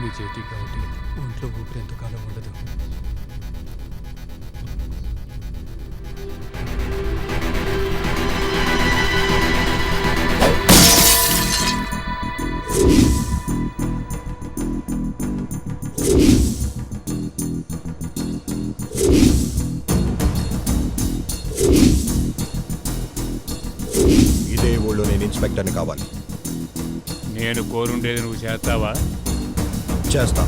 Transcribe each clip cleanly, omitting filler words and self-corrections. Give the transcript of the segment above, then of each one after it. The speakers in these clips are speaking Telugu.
విజయ్కి కాబట్టి ఒంట్లో ఊపిరి ఎంతకాలం ఉండదు. ఇదే ఊళ్ళో నేను ఇన్స్పెక్టర్ని కావాలి. నేను కోరుండేది నువ్వు చేస్తావా? చేస్తా.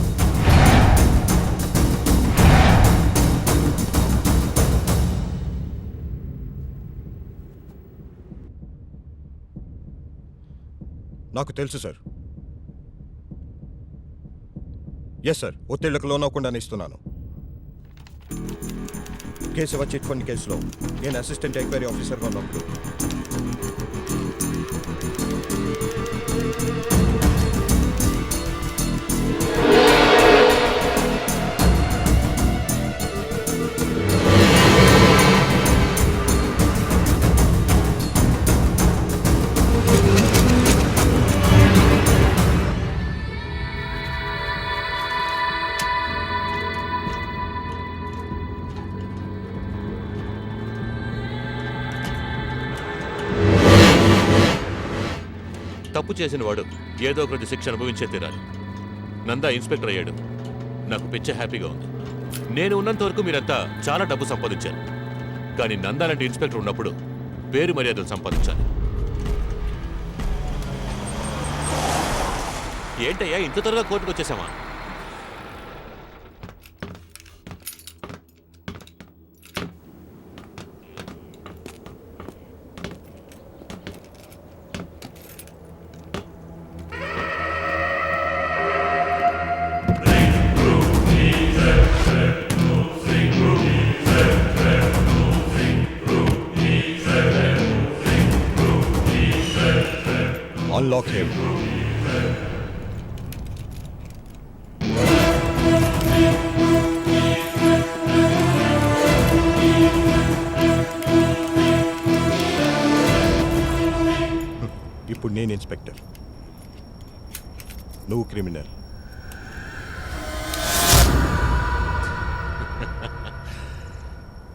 నాకు తెలుసు సార్. ఎస్ సార్, ఒత్తిళ్లకు లోనవ్వకుండానే ఇస్తున్నాను. కేశవ చిట్ ఫండ్ కేసులో నేను అసిస్టెంట్ ఎంక్వైరీ ఆఫీసర్గా ఉన్నప్పుడు తప్పు చేసిన వాడు ఏదో ఒకటి శిక్ష అనుభవించే తీరాలి. నందా ఇన్స్పెక్టర్ అయ్యాడు, నాకు పిచ్చ హ్యాపీగా ఉంది. నేను ఉన్నంత వరకు మీరంతా చాలా డబ్బు సంపాదించారు. కానీ నందా లాంటి ఇన్స్పెక్టర్ ఉన్నప్పుడు పేరు మర్యాదలు సంపాదించాలి. ఏంటయ్యా ఇంత త్వరగా కోర్టుకు వచ్చేసామా? Unlock him. ఇప్పుడు నేను ఇన్స్పెక్టర్, నువ్వు క్రిమినల్.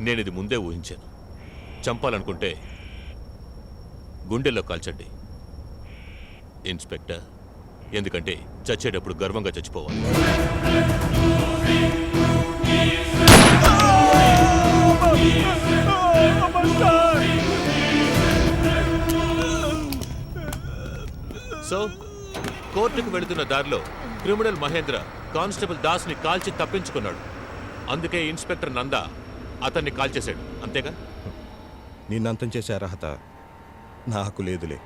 నేను ఇది ముందే ఊహించాను. చంపాలనుకుంటే గుండెల్లో కాల్చండి ఇన్స్పెక్టర్, ఎందుకంటే చచ్చేటప్పుడు గర్వంగా చచ్చిపోవాలి. సో కోర్టుకు వెళుతున్న దారిలో క్రిమినల్ మహేంద్ర కానిస్టేబుల్ దాస్ని కాల్చి తప్పించుకున్నాడు. అందుకే ఇన్స్పెక్టర్ నందా అతన్ని కాల్చేశాడు, అంతేగా? నిన్నంతం చేసే అర్హత నాకు లేదులే.